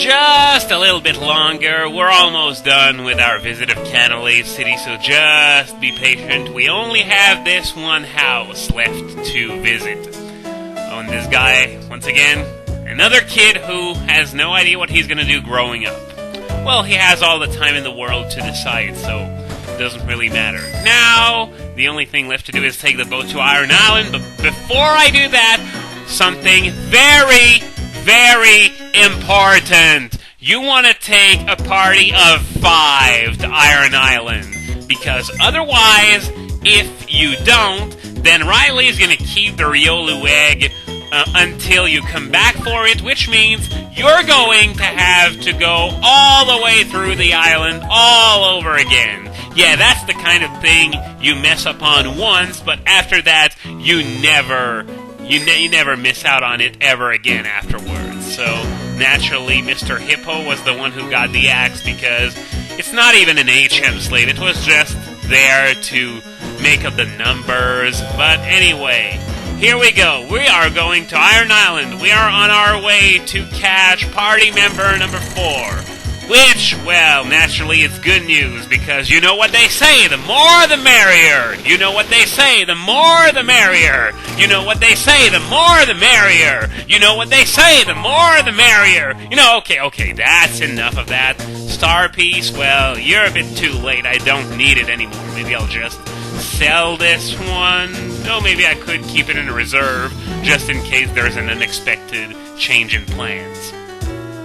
just a little bit longer. We're almost done with our visit of Canalave City, so just be patient. We only have this one house left to visit. Oh, and this guy, once again, another kid who has no idea what he's going to do growing up. Well, he has all the time in the world to decide, so it doesn't really matter. Now, the only thing left to do is take the boat to Iron Island, but before I do that, something very, very important. You want to take a party of 5 to Iron Island, because otherwise, if you don't, then Riley's going to keep the Riolu egg until you come back for it, which means you're going to have to go all the way through the island all over again. Yeah, that's the kind of thing you mess up on once, but after that, you never miss out on it ever again afterwards. So, naturally, Mr. Hippo was the one who got the axe, because it's not even an HM slave, it was just there to make up the numbers. But anyway, here we go. We are going to Iron Island. We are on our way to catch party member number 4. Which, well, naturally it's good news, because you know what they say, the more the merrier. You know what they say, the more the merrier. You know what they say, the more the merrier. You know what they say, the more the merrier. You know, okay, that's enough of that. Star piece, well, you're a bit too late. I don't need it anymore. Maybe I'll just sell this one. Oh, maybe I could keep it in a reserve, just in case there's an unexpected change in plans.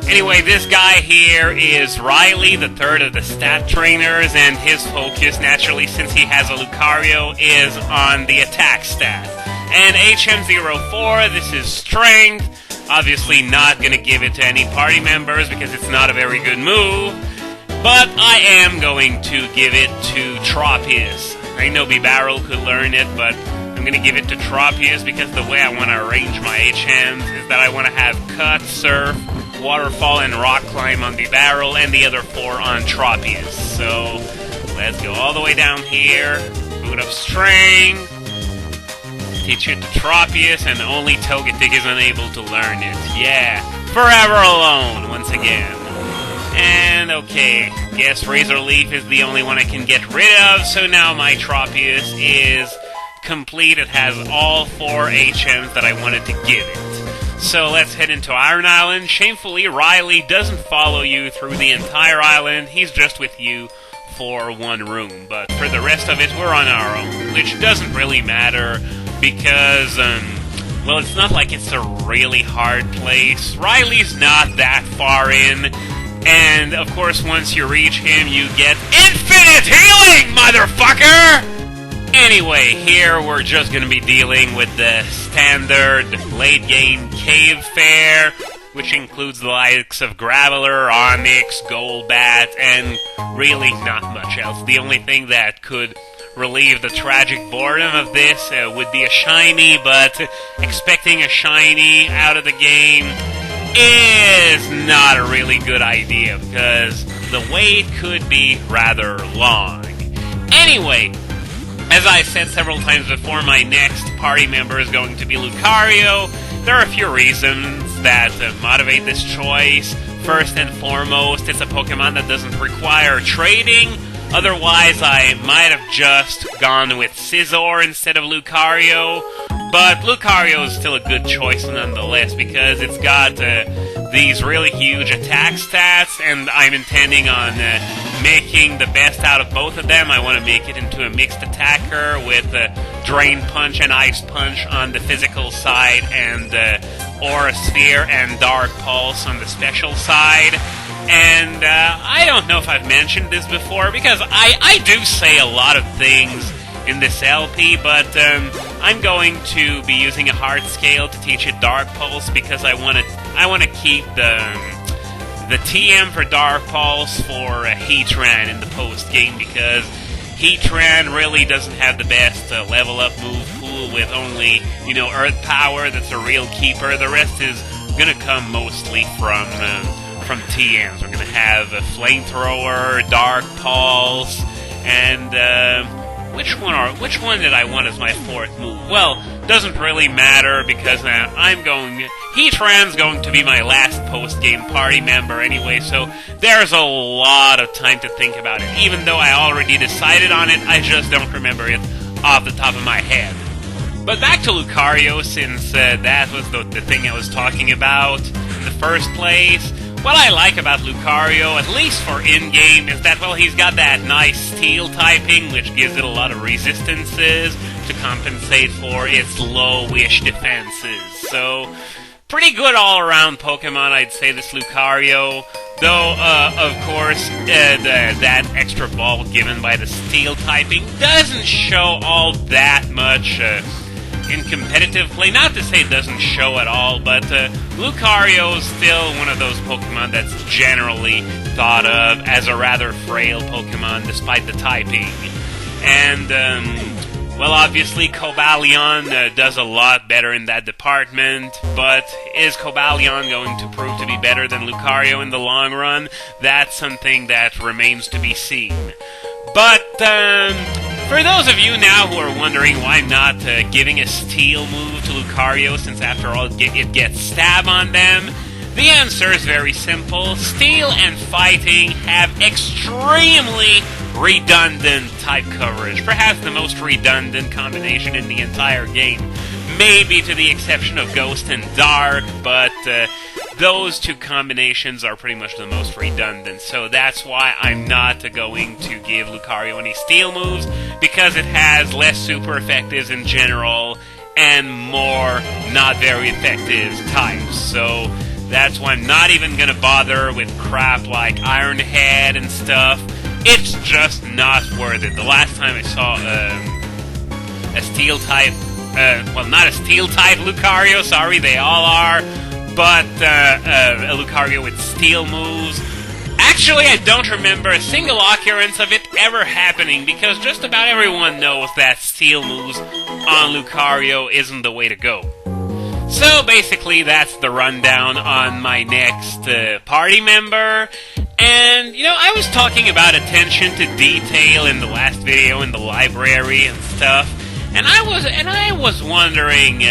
Anyway, this guy here is Riley, the third of the stat trainers, and his focus, naturally, since he has a Lucario, is on the attack stat. And HM04, this is strength. Obviously not going to give it to any party members because it's not a very good move. But I am going to give it to Tropius. I know B-Barrel could learn it, but I'm going to give it to Tropius because the way I want to arrange my HMs is that I want to have Cut, Surf, Waterfall, and Rock Climb on the Barrel, and the other 4 on Tropius. So, let's go all the way down here, boot up Strength, teach it to Tropius, and only Togetic is unable to learn it. Yeah, forever alone, once again. And, okay, guess Razor Leaf is the only one I can get rid of, so now my Tropius is complete. It has all 4 HMs that I wanted to give it. So let's head into Iron Island. Shamefully, Riley doesn't follow you through the entire island. He's just with you for one room. But for the rest of it, we're on our own, which doesn't really matter because, well, it's not like it's a really hard place. Riley's not that far in. And, of course, once you reach him, you get infinite healing, motherfucker! Anyway, here we're just going to be dealing with the standard late-game cave fare, which includes the likes of Graveler, Onyx, Golbat, and really not much else. The only thing that could relieve the tragic boredom of this would be a shiny, but expecting a shiny out of the game is not a really good idea, because the wait could be rather long. Anyway, as I said several times before, my next party member is going to be Lucario. There are a few reasons that motivate this choice. First and foremost, it's a Pokemon that doesn't require trading. Otherwise, I might have just gone with Scizor instead of Lucario. But Lucario is still a good choice nonetheless, because it's got these really huge attack stats, and I'm intending on making the best out of both of them. I want to make it into a mixed attacker with Drain Punch and Ice Punch on the physical side, and Aura Sphere and Dark Pulse on the special side. And I don't know if I've mentioned this before, because I do say a lot of things in this LP, but I'm going to be using a hard scale to teach it Dark Pulse, because I want to keep the TM for Dark Pulse for Heatran in the post game, because Heatran really doesn't have the best level up move pool with only, Earth Power. That's a real keeper. The rest is gonna come mostly from TMs. We're gonna have a Flamethrower, Dark Pulse, and which one did I want as my fourth move? Well, doesn't really matter because Heatran's going to be my last post-game party member anyway, so there's a lot of time to think about it. Even though I already decided on it, I just don't remember it off the top of my head. But back to Lucario, since that was the thing I was talking about in the first place. What I like about Lucario, at least for in-game, is that, well, he's got that nice steel typing, which gives it a lot of resistances to compensate for its lowish defenses. So, pretty good all-around Pokemon, I'd say, this Lucario. Though, of course, that extra ball given by the steel typing doesn't show all that much in competitive play. Not to say it doesn't show at all, but Lucario's still one of those Pokemon that's generally thought of as a rather frail Pokemon, despite the typing. And, well, obviously, Cobalion does a lot better in that department, but is Cobalion going to prove to be better than Lucario in the long run? That's something that remains to be seen. But, for those of you now who are wondering why I'm not giving a steel move to Lucario, since after all it gets stab on them, the answer is very simple. Steel and fighting have extremely redundant type coverage. Perhaps the most redundant combination in the entire game. Maybe to the exception of Ghost and Dark, but those two combinations are pretty much the most redundant. So that's why I'm not going to give Lucario any steel moves, because it has less super effectives in general and more not very effective types. So that's why I'm not even going to bother with crap like Iron Head and stuff. It's just not worth it. The last time I saw a steel type, well, not a steel type Lucario, sorry, they all are, but a Lucario with steel moves. Actually, I don't remember a single occurrence of it ever happening, because just about everyone knows that steel moves on Lucario isn't the way to go. So basically, that's the rundown on my next party member. And, you know, I was talking about attention to detail in the last video in the library and stuff. And I was wondering,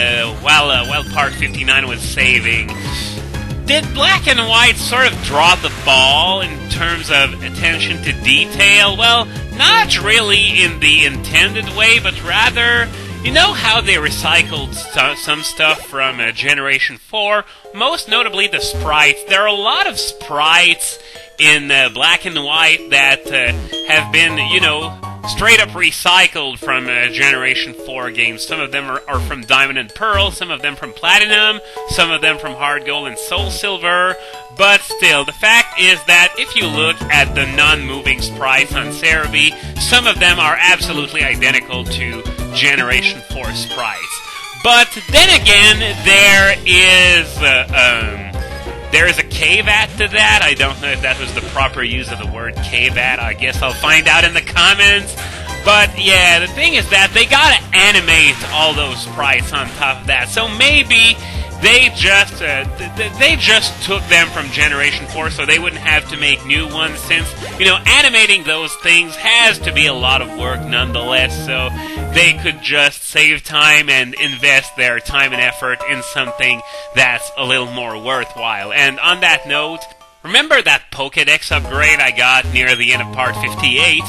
while Part 59 was saving, did Black and White sort of drop the ball in terms of attention to detail? Well, not really in the intended way, but rather, you know how they recycled some stuff from Generation 4? Most notably the sprites. There are a lot of sprites in Black and White that have been, you know, straight up recycled from Generation 4 games. Some of them are from Diamond and Pearl, some of them from Platinum, some of them from Hard Gold and Soul Silver. But still, the fact is that if you look at the non-moving sprites on Cerebi, some of them are absolutely identical to Generation 4 sprites. But then again, there is a caveat to that. I don't know if that was the proper use of the word caveat. I guess I'll find out in the comments. But yeah, the thing is that they gotta animate all those sprites on top of that. So maybe they just took them from Generation 4 so they wouldn't have to make new ones, since, you know, animating those things has to be a lot of work nonetheless, so they could just save time and invest their time and effort in something that's a little more worthwhile. And on that note, remember that Pokédex upgrade I got near the end of Part 58?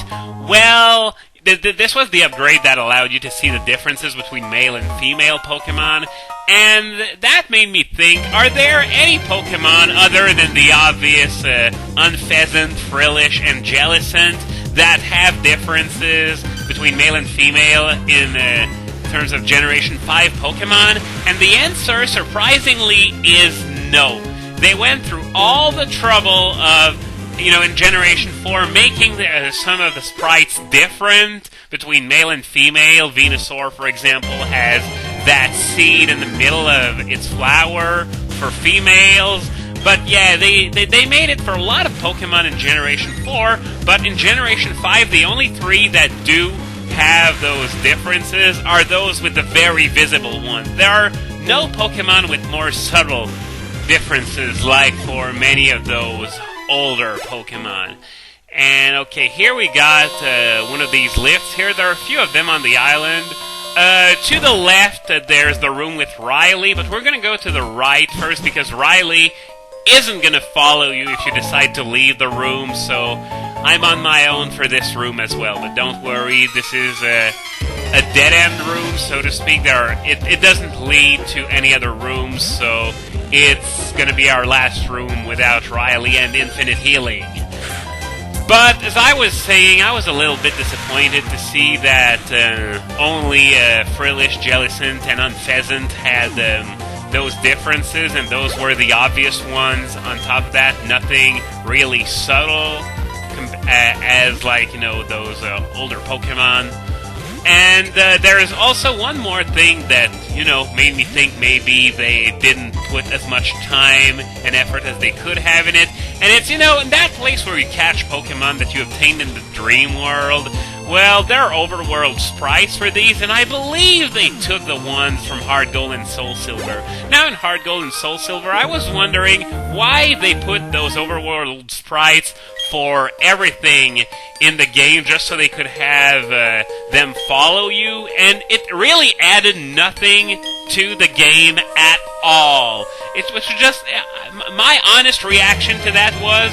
Well, this was the upgrade that allowed you to see the differences between male and female Pokemon, and that made me think, are there any Pokemon other than the obvious Unfezant, Frillish, and Jellicent that have differences between male and female in terms of Generation 5 Pokemon? And the answer, surprisingly, is no. They went through all the trouble of, you know, in Generation 4, making some of the sprites different between male and female. Venusaur, for example, has that seed in the middle of its flower for females. But yeah, they made it for a lot of Pokemon in Generation 4, but in Generation 5, the only three that do have those differences are those with the very visible ones. There are no Pokemon with more subtle differences like for many of those older Pokemon. And okay, here we got one of these lifts. Here, there are a few of them on the island. To the left, there's the room with Riley, but we're going to go to the right first because Riley isn't going to follow you if you decide to leave the room, so I'm on my own for this room as well. But don't worry, this is a dead-end room, so to speak. It doesn't lead to any other rooms, so it's going to be our last room without Riley and infinite healing. But, as I was saying, I was a little bit disappointed to see that only Frillish, Jellicent, and Unpheasant had those differences, and those were the obvious ones. On top of that, nothing really subtle as, like, you know, those older Pokemon. And there is also one more thing that, you know, made me think maybe they didn't put as much time and effort as they could have in it. And it's, you know, in that place where you catch Pokemon that you obtained in the Dream World, well, there are overworld sprites for these, and I believe they took the ones from Hard Gold and Soul Silver. Now, in Hard Gold and Soul Silver, I was wondering why they put those overworld sprites for everything in the game just so they could have them follow you, and it really added nothing to the game at all. It was just, my honest reaction to that was,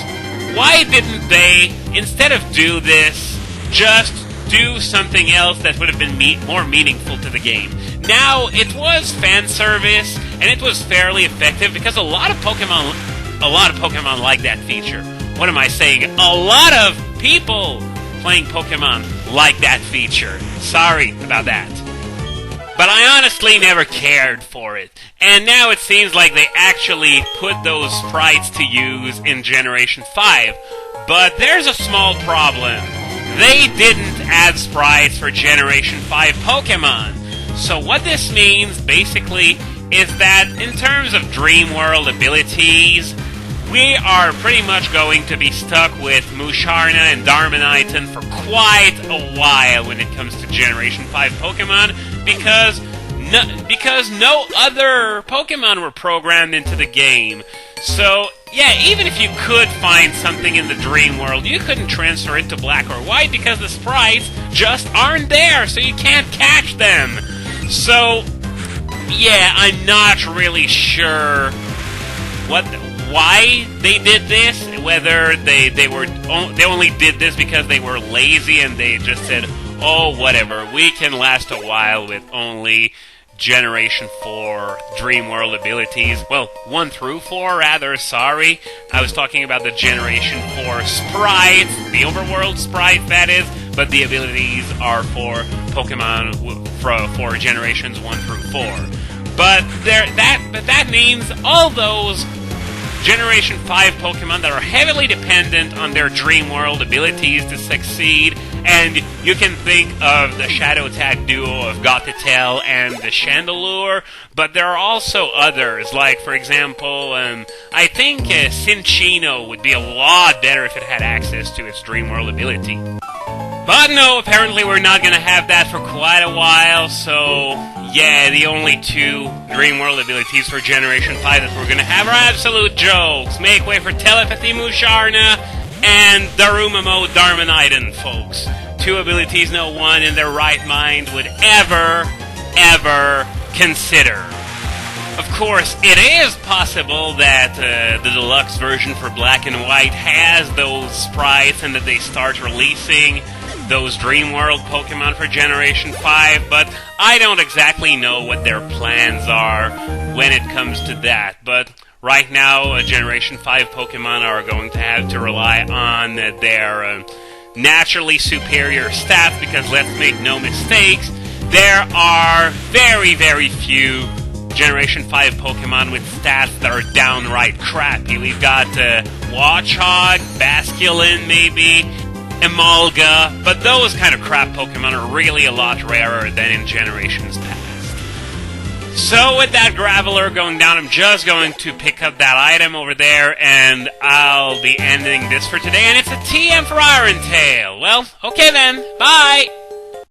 why didn't they, instead of do this, just do something else that would have been more meaningful to the game? Now, it was fan service, and it was fairly effective because a lot of Pokemon like that feature. What am I saying? A lot of people playing Pokemon like that feature. Sorry about that. But I honestly never cared for it. And now it seems like they actually put those sprites to use in Generation 5. But there's a small problem. They didn't add sprites for Generation 5 Pokemon. So what this means, basically, is that in terms of Dream World abilities, we are pretty much going to be stuck with Musharna and Darmanitan for quite a while when it comes to Generation 5 Pokemon, because no other Pokemon were programmed into the game. So, yeah, even if you could find something in the Dream World, you couldn't transfer it to Black or White because the sprites just aren't there, so you can't catch them. So, yeah, I'm not really sure why they did this, whether they only did this because they were lazy and they just said, oh, whatever, we can last a while with only Generation 4 Dream World abilities. Well, 1 through 4, rather, sorry. I was talking about the Generation 4 sprites, the overworld sprites, that is, but the abilities are for Pokemon for Generations 1 through 4. But that means all those Generation 5 Pokemon that are heavily dependent on their Dream World abilities to succeed, and you can think of the Shadow Tag duo of Gothitelle and the Chandelure, but there are also others, like, for example, I think Cinccino would be a lot better if it had access to its Dream World ability. But no, apparently we're not going to have that for quite a while, so yeah, the only 2 Dream World abilities for Generation 5 that we're going to have are absolute jokes. Make way for Telepathy Musharna and Darumamo Darmanitan, folks. 2 abilities no one in their right mind would ever consider. Of course, it is possible that the deluxe version for Black and White has those sprites and that they start releasing those Dream World Pokemon for Generation 5, but I don't exactly know what their plans are when it comes to that. But right now, Generation 5 Pokemon are going to have to rely on their naturally superior stats, because let's make no mistakes, there are very, very few Generation 5 Pokemon with stats that are downright crappy. We've got Watchog, Basculin maybe, Emolga, but those kind of crap Pokemon are really a lot rarer than in generations past. So with that Graveler going down, I'm just going to pick up that item over there, and I'll be ending this for today, and it's a TM for Iron Tail. Well, okay then, bye!